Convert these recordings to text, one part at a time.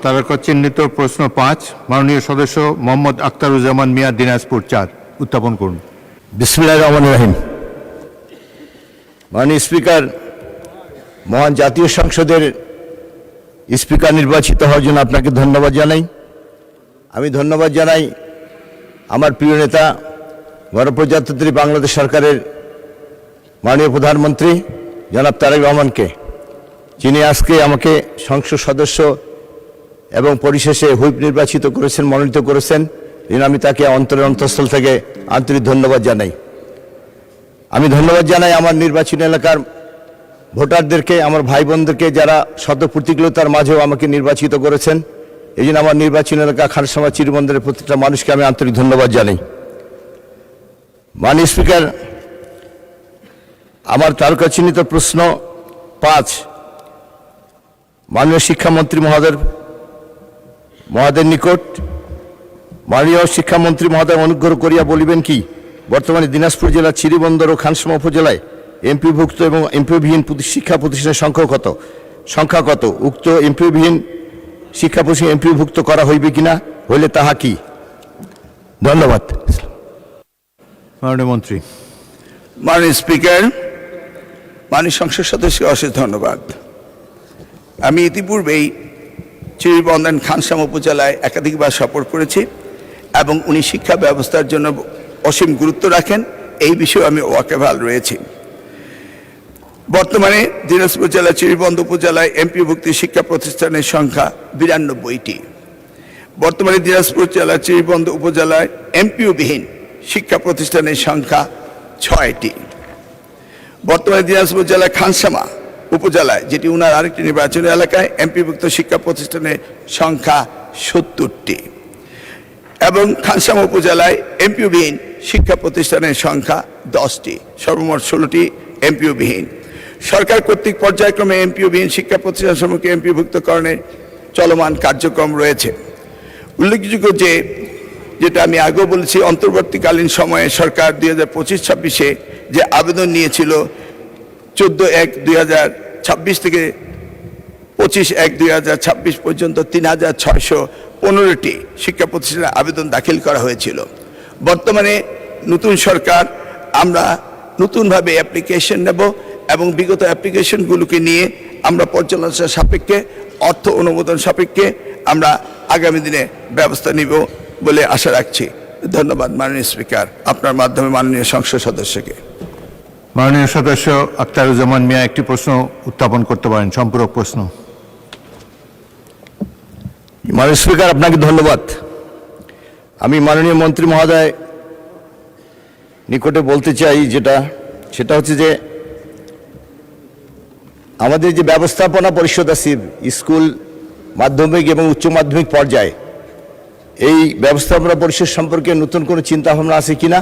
তারকা চিহ্নিত প্রশ্ন 5 মাননীয় সদস্য মোহাম্মদ আখতারুজ্জামান মিয়া, দিনাজপুর 4 উত্থাপন করুন। বিসমিল্লাহির রহমানির রহিম। মাননীয় স্পিকার, মহান জাতীয় সংসদের স্পিকার নির্বাচিত হওয়ার জন্য আপনাকে ধন্যবাদ জানাই। আমি ধন্যবাদ জানাই আমার প্রিয় নেতা গণপ্রজাতন্ত্রী বাংলাদেশ সরকারের মাননীয় প্রধানমন্ত্রী জনাব তারেক রহমানকে, যিনি আজকে আমাকে সংসদ সদস্য এবং পরিশেষে হুইপ নির্বাচিত করেছেন, মনোনীত করেছেন। আমি তাকে অন্তরের অন্তঃস্থল থেকে আন্তরিক ধন্যবাদ জানাই। আমি ধন্যবাদ জানাই আমার নির্বাচনী এলাকার ভোটারদেরকে, আমার ভাই বোনদেরকে, যারা শত প্রতিকূলতার মাঝেও আমাকে নির্বাচিত করেছেন। এই জন্য আমার নির্বাচনী এলাকা খানসামা চিরিবন্দরের প্রত্যেকটা মানুষকে আমি আন্তরিক ধন্যবাদ জানাই। মাননীয় স্পিকার, আমার তারকা চিহ্নিত প্রশ্ন 5 মাননীয় শিক্ষামন্ত্রী মহোদয়ের নিকট। মাননীয় শিক্ষামন্ত্রী মহোদয় অনুগ্রহ করিয়া বলিবেন কি, বর্তমানে দিনাজপুর জেলার চিরিবন্দর ও খানসামা উপজেলায় এমপিভুক্ত এবং এমপিওবিহীন শিক্ষা প্রতিষ্ঠানের সংখ্যা কত? উক্ত এমপিওবিহীন শিক্ষা প্রতিষ্ঠান এমপিওভুক্ত করা হইবে কিনা, হইলে তাহা কি? ধন্যবাদ। মাননীয় মন্ত্রী। মাননীয় স্পিকার, মাননীয় সংসদ সদস্যকে অশেষ ধন্যবাদ। আমি ইতিপূর্বেই চিরিবন্দর খানসামা উপজেলায় একাধিকবার সফর করেছি এবং উনি শিক্ষা ব্যবস্থার জন্য অসীম গুরুত্ব রাখেন, এই বিষয়ে আমি ওয়াকিবহাল রয়েছি। বর্তমানে দিনাজপুর জেলা চিরিবন্দর উপজেলায় এমপিভুক্ত শিক্ষা প্রতিষ্ঠানের সংখ্যা 92টি। বর্তমানে দিনাজপুর জেলা চিরিবন্দর উপজেলায় এমপিওবিহীন শিক্ষা প্রতিষ্ঠানের সংখ্যা 6টি। বর্তমানে দিনাজপুর জেলা খানসামা উপজেলায়, যেটি উনার আরেকটি নির্বাচনী এলাকায়, এমপিভুক্ত শিক্ষা প্রতিষ্ঠানের সংখ্যা 70টি এবং খানসামা উপজেলায় এমপিওবিহীন শিক্ষা প্রতিষ্ঠানের সংখ্যা 10টি, সর্বমোট 16টি এমপিওবিহীন। সরকার কর্তৃক পর্যায়ক্রমে এমপিওবিহীন শিক্ষা প্রতিষ্ঠানসমূহকে এমপিভুক্তকরণের চলমান কার্যক্রম রয়েছে। উল্লেখযোগ্য যে, যেটা আমি আগেও বলেছি, অন্তর্বর্তীকালীন সময়ে সরকার 2025-26 যে আবেদন নিয়েছিল, 14/1/2026 থেকে 25/1/2026 পর্যন্ত 3615টি শিক্ষা প্রতিষ্ঠানের আবেদন দাখিল করা হয়েছিল। বর্তমানে নতুন সরকার, আমরা নতুনভাবে অ্যাপ্লিকেশন নেব এবং বিগত অ্যাপ্লিকেশনগুলোকে নিয়ে আমরা পর্যালোচনা সাপেক্ষে, অর্থ অনুমোদন সাপেক্ষে আমরা আগামী দিনে ব্যবস্থা নিব বলে আশা রাখছি। ধন্যবাদ মাননীয় স্পিকার, আপনার মাধ্যমে মাননীয় সংসদ সদস্যকে। মাননীয় সদস্য আখতারুজ্জামান মিয়া একটি প্রশ্ন উত্থাপন করতে পারেন, সম্পূরক প্রশ্ন। মাননীয় স্পিকার, আপনাকে ধন্যবাদ। আমি মাননীয় মন্ত্রী মহোদয় নিকটে বলতে চাই, সেটা হচ্ছে যে আমাদের যে ব্যবস্থাপনা পরিষদ আছে স্কুল, মাধ্যমিক এবং উচ্চ মাধ্যমিক পর্যায়ে, এই ব্যবস্থাপনা পরিষদ সম্পর্কে নতুন কোনো চিন্তাভাবনা আছে কিনা।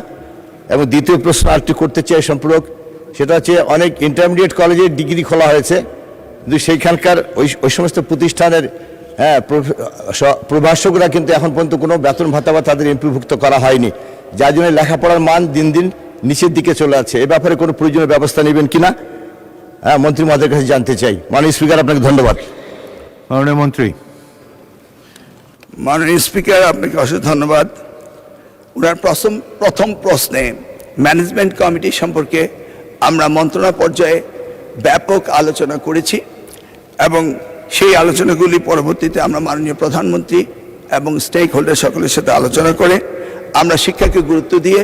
এবং দ্বিতীয় প্রশ্ন আরেকটি করতে চাই সম্পূরক, সেটা হচ্ছে অনেক ইন্টারমিডিয়েট কলেজের ডিগ্রি খোলা হয়েছে, কিন্তু সেইখানকার ওই সমস্ত প্রতিষ্ঠানের প্রভাষকরা কিন্তু এখন পর্যন্ত কোনো বেতন ভাতা বা তাদের এমপিভুক্ত করা হয়নি, যার জন্য লেখাপড়ার মান দিন দিন নিচের দিকে চলে যাচ্ছে। এ ব্যাপারে কোনো প্রয়োজনীয় ব্যবস্থা নেবেন কিনা মন্ত্রী মহোদয়ের কাছে জানতে চাই। মাননীয় স্পিকার, আপনাকে ধন্যবাদ। মাননীয় মন্ত্রী। মাননীয় স্পিকার, আপনাকে অশেষ ধন্যবাদ। ওনার প্রথম প্রশ্নে ম্যানেজমেন্ট কমিটি সম্পর্কে আমরা মন্ত্রণা পর্যায়ে ব্যাপক আলোচনা করেছি এবং সেই আলোচনাগুলি পরবর্তীতে আমরা মাননীয় প্রধানমন্ত্রী এবং স্টেক হোল্ডার সকলের সাথে আলোচনা করে আমরা শিক্ষাকে গুরুত্ব দিয়ে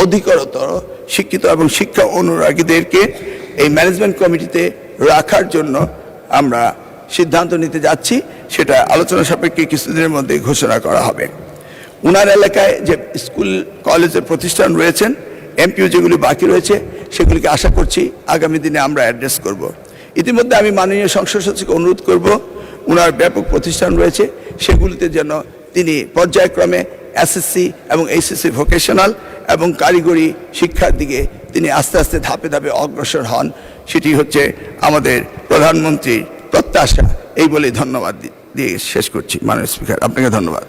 অধিকতর শিক্ষিত এবং শিক্ষা অনুরাগীদেরকে এই ম্যানেজমেন্ট কমিটিতে রাখার জন্য আমরা সিদ্ধান্ত নিতে যাচ্ছি। সেটা আলোচনা সাপেক্ষে কিছুদিনের মধ্যে ঘোষণা করা হবে। উনার এলাকায় যে স্কুল কলেজের প্রতিষ্ঠান রয়েছেন, এমপিও যেগুলি বাকি রয়েছে, সেগুলিকে আশা করছি আগামী দিনে আমরা অ্যাড্রেস করব। ইতিমধ্যে আমি মাননীয় সংসদ সদস্যকে অনুরোধ করব, উনার ব্যাপক প্রতিষ্ঠান রয়েছে, সেগুলিতে যেন তিনি পর্যায়ক্রমে এসএসসি এবং এইচএসসি ভোকেশনাল এবং কারিগরি শিক্ষার দিকে তিনি আস্তে আস্তে ধাপে ধাপে অগ্রসর হন। সেটি হচ্ছে আমাদের প্রধানমন্ত্রীর প্রত্যাশা। এই বলে ধন্যবাদ দিয়ে শেষ করছি। মাননীয় স্পিকার, আপনাকে ধন্যবাদ।